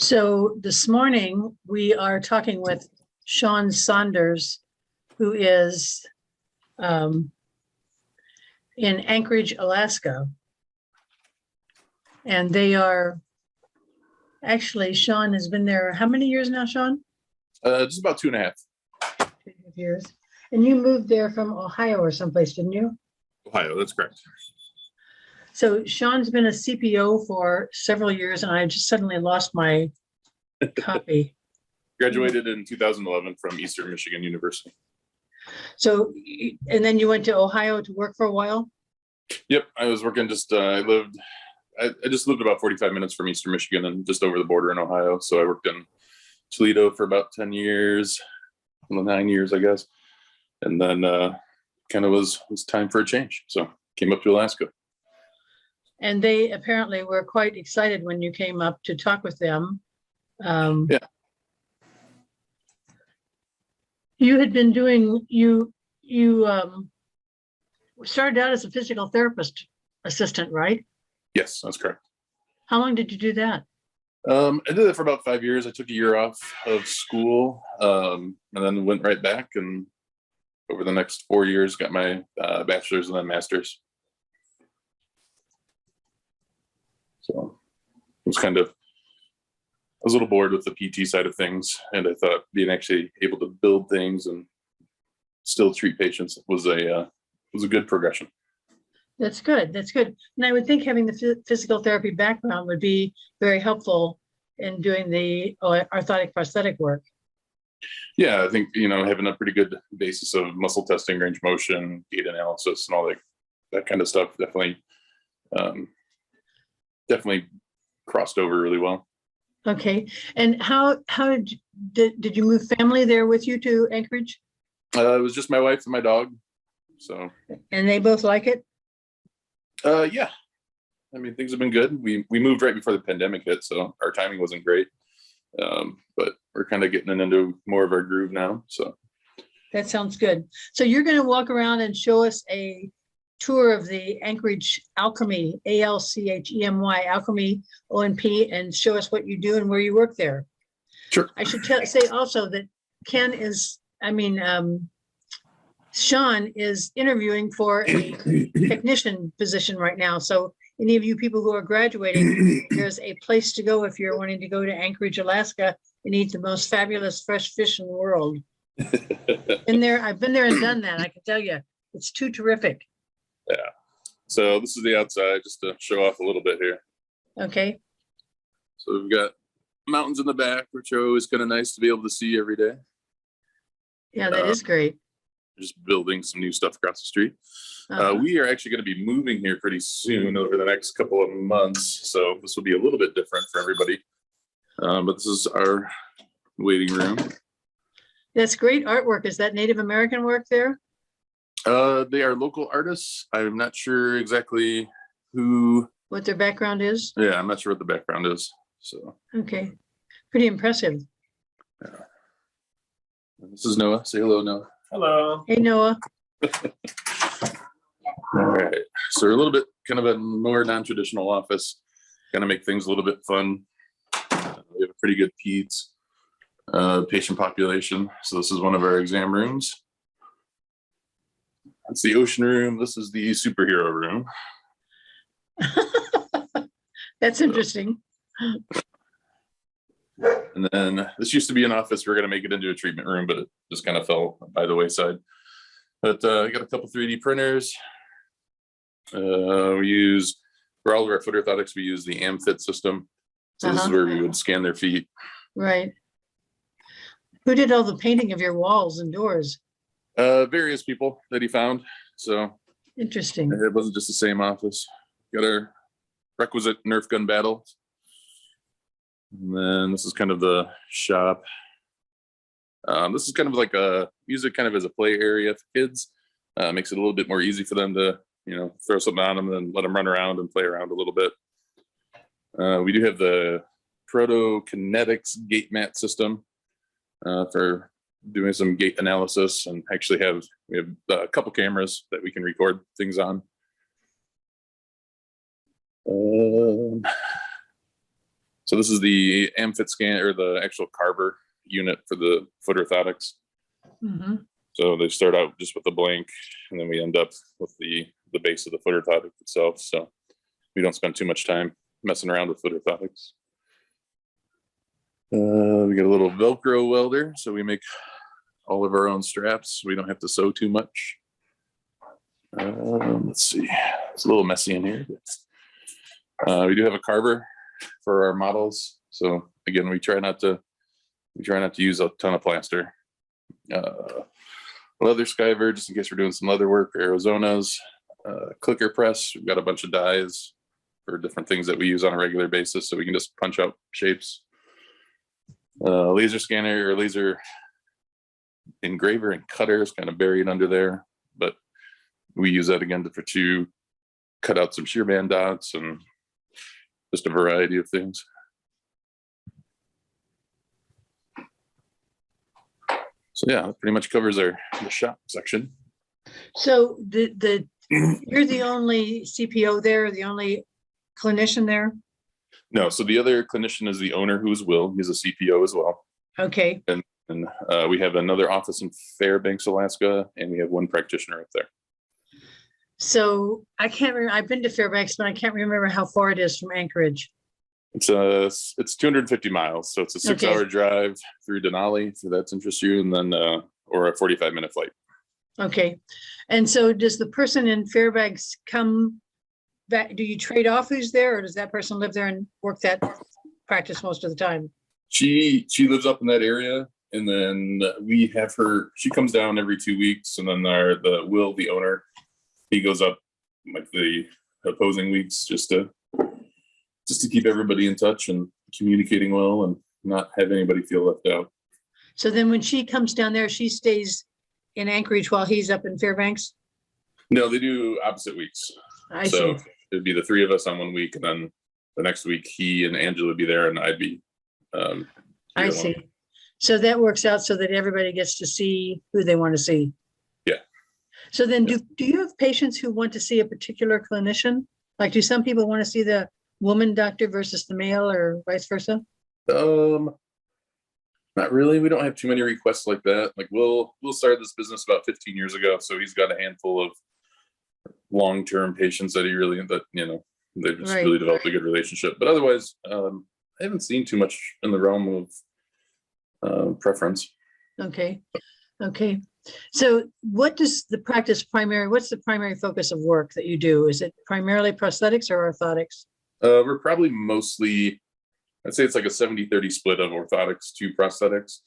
So this morning, we are talking with Saunders, who is in Anchorage, Alaska. And they are, actually, Sean has been there, how many years now, Sean? Just about 2.5. 2.5 years. And you moved there from Ohio or someplace, didn't you? Ohio, that's correct. So Sean's been a CPO for several years, and I just suddenly lost my copy. Graduated in 2011 from Eastern Michigan University. So, and then you went to Ohio to work for a while? Yep, I was working I just lived about 45 minutes from Eastern Michigan and just over the border in Ohio. So I worked in Toledo for about 10 years, 9 years, I guess. And then kind of was time for a change. So came up to Alaska. And they apparently were quite excited when you came up to talk with them. Yeah. You had been doing, you started out as a physical therapist assistant, right? Yes, that's correct. How long did you do that? I did it for about 5 years. I took a year off of school and then went right back. And over the next 4 years, got my bachelor's and then master's. So it was I was a little bored with the PT side of things, and I thought being actually able to build things and still treat patients was a good progression. That's good. That's good. And I would think having the physical therapy background would be very helpful in doing the orthotic prosthetic work. Yeah, I think, having a pretty good basis of muscle testing, range of motion, gait analysis, and all that kind of stuff definitely crossed over really well. Okay. And how did you move family there with you to Anchorage? It was just my wife and my dog. So. And they both like it? Yeah. I mean, things have been good. We moved right before the pandemic hit, so our timing wasn't great. But we're kind of getting into more of our groove now. So. That sounds good. So you're going to walk around and show us a tour of the Anchorage Alchemy, ALCHEMY, Alchemy O&P, and show us what you do and where you work there. Sure. I should say also that Sean is interviewing for a technician position right now. So any of you people who are graduating, there's a place to go if you're wanting to go to Anchorage, Alaska, and eat the most fabulous fresh fish in the world. I've been there and done that. I can tell you, it's too terrific. Yeah. So this is the outside, just to show off a little bit here. Okay. So we've got mountains in the back, which are always kind of nice to be able to see every day. Yeah, that is great. Just building some new stuff across the street. We are actually going to be moving here pretty soon over the next couple of months. So this will be a little bit different for everybody. But this is our waiting room. That's great artwork. Is that Native American work there? They are local artists. I'm not sure exactly what their background is. Yeah, I'm not sure what the background is. So okay, pretty impressive. Yeah. This is Noah. Say hello, Noah. Hello. Hey, Noah. All right. So we're a little bit kind of a more non-traditional office, kind of make things a little bit fun. We have a pretty good peds patient population. So this is one of our exam rooms. That's the ocean room. This is the superhero room. That's interesting. And then this used to be an office. We're going to make it into a treatment room, but it just kind of fell by the wayside. But I got a couple 3D printers. We use, for all of our foot orthotics, we use the AmFit system. So this is where we would scan their feet. Right. Who did all the painting of your walls and doors? Various people that he found. So interesting. It wasn't just the same office. Got our requisite Nerf gun battle. And then this is kind of the shop. This is kind of like use it kind of as a play area for kids. Makes it a little bit more easy for them to, throw something on them and let them run around and play around a little bit. We do have the Proto-Kinetics gait mat system for doing some gait analysis, and actually we have a couple cameras that we can record things on. So this is the AmFit scan, or the actual carver unit for the foot orthotics. Mhm. So they start out just with the blank, and then we end up with the base of the foot orthotic itself. So we don't spend too much time messing around with foot orthotics. We got a little Velcro welder, so we make all of our own straps. We don't have to sew too much. Let's see, it's a little messy in here. But, we do have a carver for our models. So again, we try not to use a ton of plaster. Leather skiver, just in case we're doing some leather work, Arizonas, clicker press. We've got a bunch of dies for different things that we use on a regular basis, so we can just punch out shapes. Laser scanner, or laser engraver and cutter is kind of buried under there, but we use that again to cut out some shear band dots and just a variety of things. So yeah, that pretty much covers the shop section. So you're the only CPO there, the only clinician there? No, so the other clinician is the owner, who is Will. He's a CPO as well. Okay. And we have another office in Fairbanks, Alaska, and we have one practitioner up there. So I can't remember, I've been to Fairbanks, but I can't remember how far it is from Anchorage. It's 250 miles, so it's a 6-hour drive through Denali, if that's interests you, and then or a 45-minute flight. Okay. And so does the person in Fairbanks come back? Do you trade off who's there, or does that person live there and work that practice most of the time? She lives up in that area, and then we have her. She comes down every 2 weeks, and then Will, the owner, he goes up like the opposing weeks just to keep everybody in touch and communicating well and not have anybody feel left out. So then when she comes down there, she stays in Anchorage while he's up in Fairbanks? No, they do opposite weeks. I So see. it'd be the three of us on 1 week, and then the next week he and Angela would be there, and I'd be. I see. So that works out so that everybody gets to see who they want to see. Yeah. So then do you have patients who want to see a particular clinician? Like, do some people want to see the woman doctor versus the male, or vice versa? Not really. We don't have too many requests like that. Like Will started this business about 15 years ago, so he's got a handful of long-term patients that they've just really developed a good relationship. But otherwise, I haven't seen too much in the realm of preference. Okay. So what's the primary focus of work that you do? Is it primarily prosthetics or orthotics? We're probably mostly, I'd say it's like a 70-30 split of orthotics to prosthetics.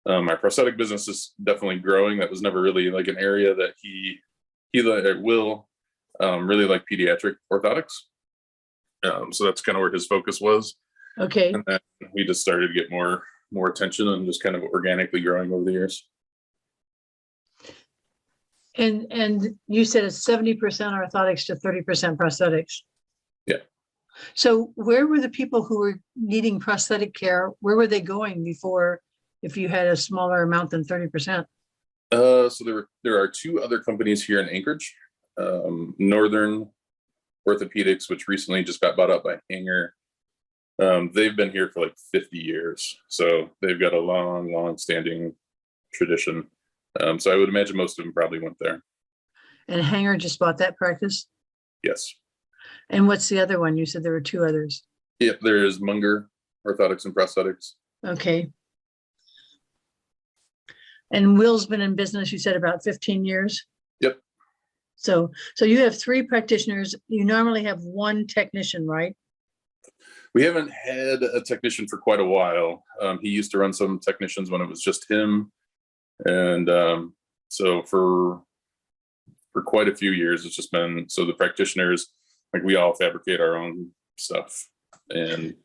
Our prosthetic business is definitely growing. That was never really like an area that Will really like pediatric orthotics. So that's kind of where his focus was. Okay. And then we just started to get more attention and just kind of organically growing over the years. And you said it's 70% orthotics to 30% prosthetics. Yeah. So where were the people who were needing prosthetic care? Where were they going before, if you had a smaller amount than 30%? So there are two other companies here in Anchorage, Northern Orthopedics, which recently just got bought up by Hanger. They've been here for like 50 years. So they've got a long standing tradition. So I would imagine most of them probably went there. And Hanger just bought that practice? Yes. And what's the other one? You said there were two others. Yep, there is Munger Orthotics and Prosthetics. Okay. And Will's been in business, you said, about 15 years? Yep. So you have three practitioners. You normally have one technician, right? We haven't had a technician for quite a while. He used to run some technicians when it was just him. And so for quite a few years, it's just been, so the practitioners, like we all fabricate our own stuff. And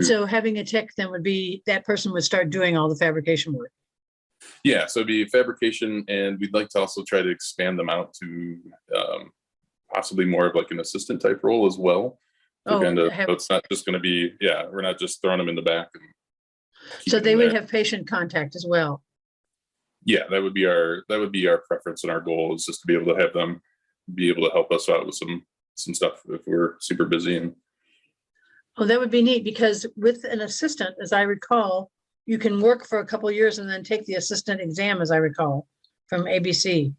so having a tech then would be, that person would start doing all the fabrication work. Yeah, so it'd be fabrication, and we'd like to also try to expand them out to possibly more of like an assistant type role as well. So it's not just going to be, we're not just throwing them in the back. So they would have patient contact as well. Yeah, that would be our preference, and our goal is just to be able to have them be able to help us out with some some stuff if we're super busy. And Oh, that would be neat, because with an assistant, as I recall, you can work for a couple of years and then take the assistant exam, as I recall, from ABC.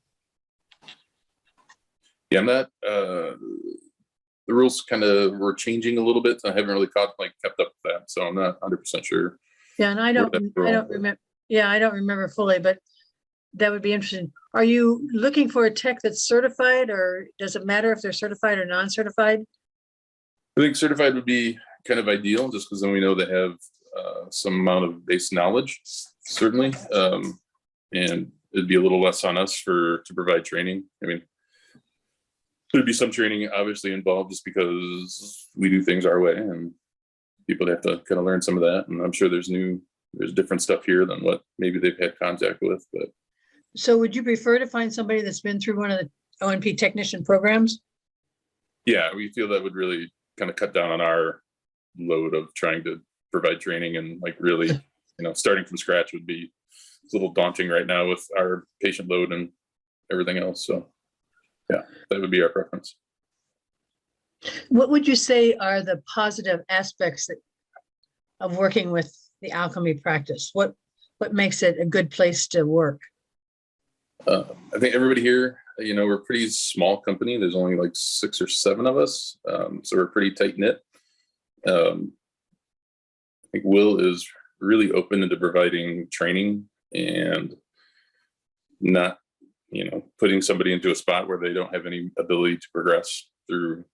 yeah, I'm not, the rules kind of were changing a little bit. So I haven't really kept up with that. So I'm not 100% sure. Yeah, and I don't remember. Yeah, I don't remember fully, but that would be interesting. Are you looking for a tech that's certified, or does it matter if they're certified or non-certified? I think certified would be kind of ideal, just because then we know they have some amount of base knowledge, certainly. And it'd be a little less on us to provide training. I mean, there'd be some training obviously involved, just because we do things our way and people have to kind of learn some of that. And I'm sure there's different stuff here than what maybe they've had contact with. But So would you prefer to find somebody that's been through one of the ONP technician programs? yeah, we feel that would really kind of cut down on our load of trying to provide training, and really, starting from scratch would be a little daunting right now with our patient load and everything else. So yeah, that would be our preference. What would you say are the positive aspects of working with the Alchemy practice? What makes it a good place to work? I think everybody here, we're a pretty small company. There's only like 6 or 7 of us. So we're pretty tight knit. I think Will is really open into providing training and not, putting somebody into a spot where they don't have any ability to progress through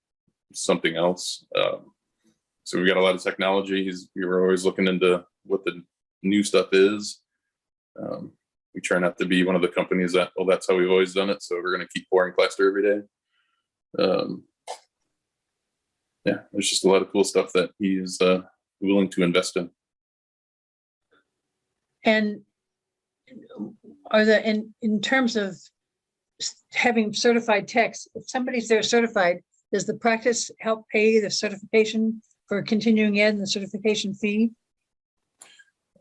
something else. So we've got a lot of technology. We're always looking into what the new stuff is. We try not to be one of the companies that, well, that's how we've always done it, so we're going to keep pouring plaster every day. Yeah, there's just a lot of cool stuff that he's willing to invest in. And are in terms of having certified techs, if somebody's there certified, does the practice help pay the certification for continuing ed and the certification fee?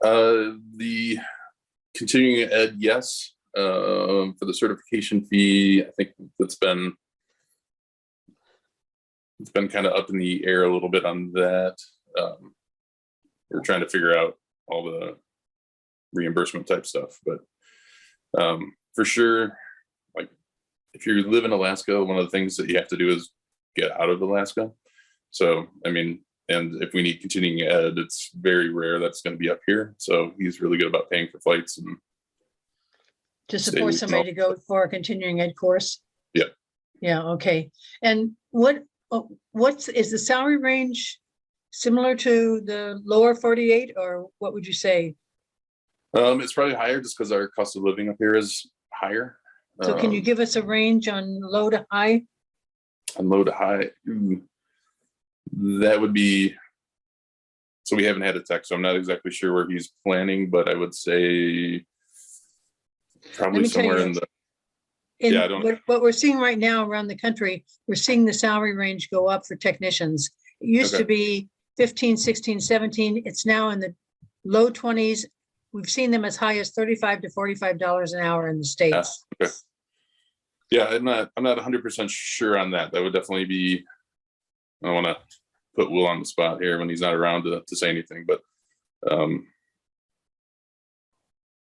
The continuing ed, yes. For the certification fee, I think it's been kind of up in the air a little bit on that. We're trying to figure out all the reimbursement type stuff, but for sure, if you live in Alaska, one of the things that you have to do is get out of Alaska. So, I mean, and if we need continuing ed, it's very rare that's going to be up here. So he's really good about paying for flights and to support somebody to go for a continuing ed course. Yeah. Yeah. Okay. And is the salary range similar to the lower 48, or what would you say? It's probably higher just because our cost of living up here is higher. So can you give us a range on low to high? On low to high, that would be, so we haven't had a tech, so I'm not exactly sure where he's planning, but I would say probably somewhere in the, what we're seeing right now around the country, we're seeing the salary range go up for technicians. It used to be 15, 16, 17. It's now in the low 20s. We've seen them as high as $35 to $45 an hour in the States. Okay. Yeah, I'm not 100% sure on that. That would definitely be, I don't want to put Will on the spot here when he's not around to say anything, but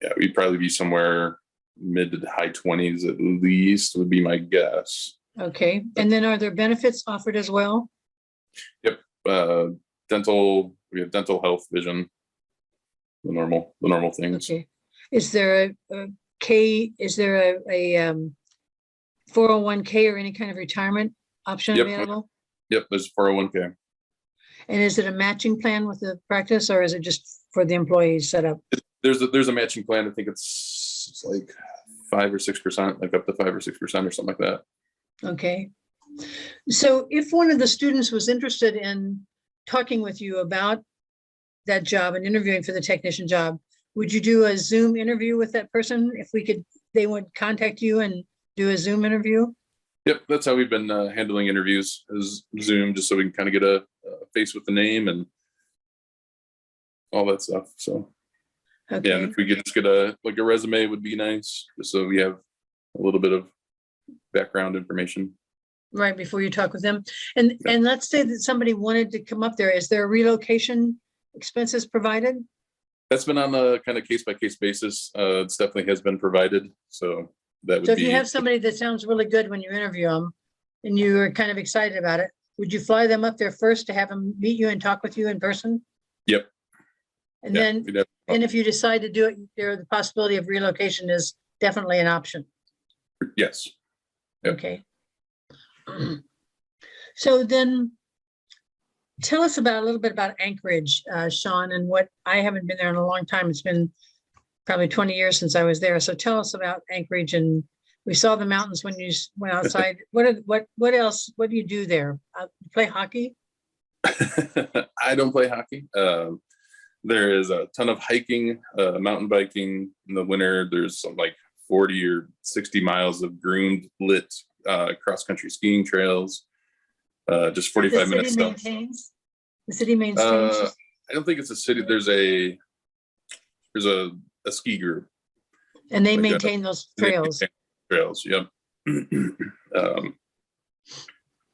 yeah, we'd probably be somewhere mid to high 20s at least would be my guess. Okay. And then are there benefits offered as well? Yep. Dental, we have dental, health, vision, the normal things. Okay. Is there a 401k or any kind of retirement option available? Yep, there's 401k. And is it a matching plan with the practice, or is it just for the employees set up? There's a matching plan. I think it's like 5 or 6%, like up to 5 or 6% or something like that. Okay. So if one of the students was interested in talking with you about that job and interviewing for the technician job, would you do a Zoom interview with that person? If they would contact you and do a Zoom interview? Yep, that's how we've been handling interviews, is Zoom, just so we can kind of get a face with the name and all that stuff. So okay. Yeah, and if we could just get a resume would be nice, just so we have a little bit of background information. right before you talk with them. And let's say that somebody wanted to come up there. Is there relocation expenses provided? That's been on a kind of case by case basis. It's definitely has been provided. So that would So if be. you have somebody that sounds really good when you interview them and you are kind of excited about it, would you fly them up there first to have them meet you and talk with you in person? Yep. And Yeah, then, we'd have- and if you decide to do it, there, the possibility of relocation is definitely an option. Yes. Yep. Okay. So then tell us about a little bit about Anchorage, Sean, and what I haven't been there in a long time. It's been probably 20 years since I was there. So tell us about Anchorage. And we saw the mountains when you went outside. What else? What do you do there? Play hockey? I don't play hockey. There is a ton of hiking, mountain biking in the winter. There's some like 40 or 60 miles of groomed, lit cross-country skiing trails. Just 45 minutes. The city maintains. I don't think it's a city. There's a ski group. And they like maintain those trails. Trails, yep.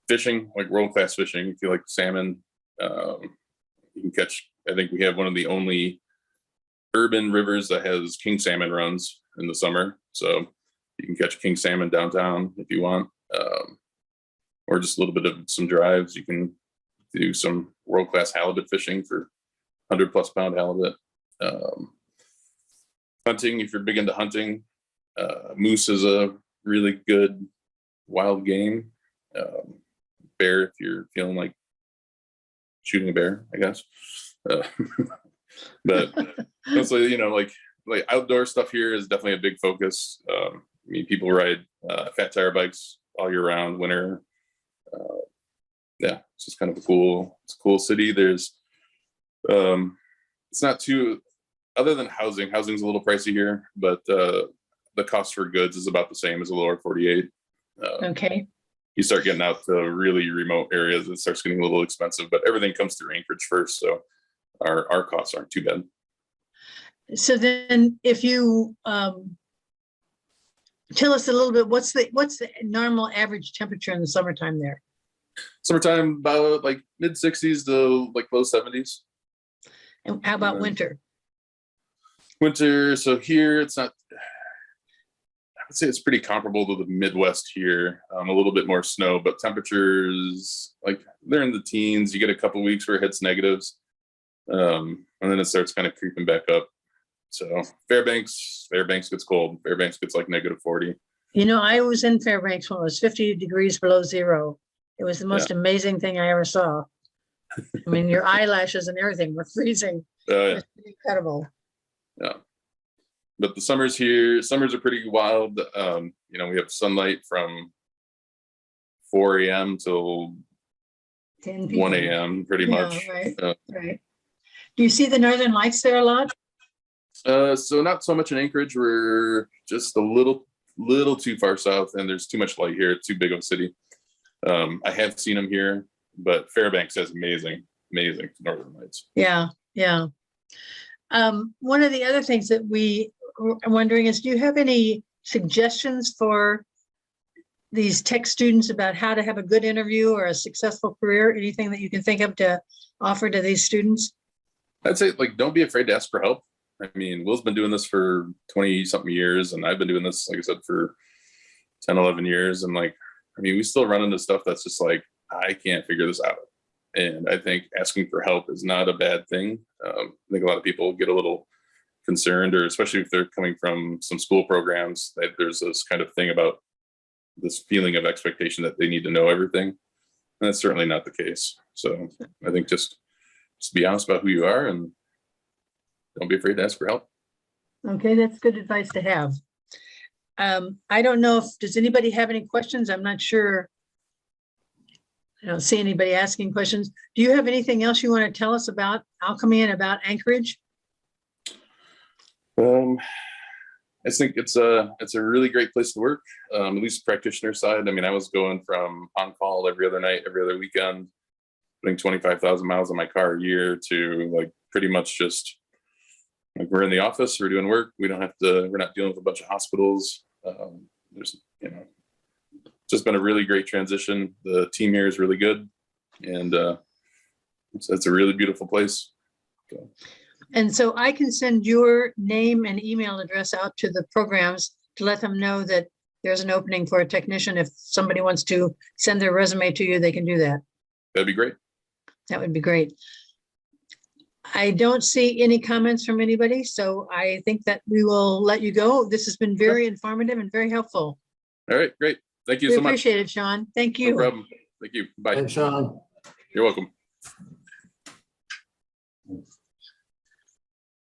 Fishing, like world-class fishing. If you like salmon, you can catch. I think we have one of the only urban rivers that has king salmon runs in the summer. So you can catch king salmon downtown if you want, or just a little bit of some drives. You can do some world-class halibut fishing for 100+ pound halibut. Hunting, if you're big into hunting, moose is a really good wild game. Bear, if you're feeling like shooting a bear, I guess. But mostly, like outdoor stuff here is definitely a big focus. I mean, people ride fat tire bikes all year round, winter. Yeah, it's just kind of it's a cool city. There's, it's not too, other than housing's a little pricey here, but the cost for goods is about the same as the lower 48. Okay. You start getting out to really remote areas, it starts getting a little expensive, but everything comes through Anchorage first. So our costs aren't too bad. So then if you tell us a little bit, what's the normal average temperature in the summertime there? Summertime, about like mid 60s to like low 70s. And how about winter? Winter, so here it's not, I would say it's pretty comparable to the Midwest here. A little bit more snow, but temperatures, like they're in the teens. You get a couple weeks where it hits negatives. And then it starts kind of creeping back up. So Fairbanks gets cold. Fairbanks gets like -40. I was in Fairbanks when it was 50 degrees below zero. It was the most amazing thing I ever saw. I mean, your eyelashes and everything were freezing. Yeah. Incredible. Yeah. But the summers are pretty wild. We have sunlight from 4 a.m. till 1 a.m. pretty much. Right. Right. Do you see the Northern Lights there a lot? So not so much in Anchorage. We're just a little too far south, and there's too much light here. It's too big of a city. I have seen them here, but Fairbanks has amazing Northern Lights. Yeah. One of the other things that we are wondering is, do you have any suggestions for these tech students about how to have a good interview or a successful career? Anything that you can think of to offer to these students? I'd say, don't be afraid to ask for help. I mean, Will's been doing this for 20 something years, and I've been doing this, like I said, for 10, 11 years. And we still run into stuff that's just like, I can't figure this out. And I think asking for help is not a bad thing. I think a lot of people get a little concerned, or especially if they're coming from some school programs, that there's this kind of thing about this feeling of expectation that they need to know everything. And that's certainly not the case. So I think just be honest about who you are and don't be afraid to ask for help. Okay, that's good advice to have. I don't know does anybody have any questions? I'm not sure. I don't see anybody asking questions. Do you have anything else you want to tell us about Alchemy and about Anchorage? I think it's a really great place to work, at least practitioner side. I mean, I was going from on call every other night, every other weekend, putting 25,000 miles on my car a year, to pretty much just we're in the office, we're doing work. We're not dealing with a bunch of hospitals. There's, just been a really great transition. The team here is really good, and it's a really beautiful place. So. And so I can send your name and email address out to the programs to let them know that there's an opening for a technician. If somebody wants to send their resume to you, they can do that. That'd be great. That would be great. I don't see any comments from anybody, so I think that we will let you go. This has been very informative and very helpful. All right, great. Thank you We so much. appreciate it, Sean. Thank you. No problem. Thank you. Bye. Thanks, Sean. You're welcome.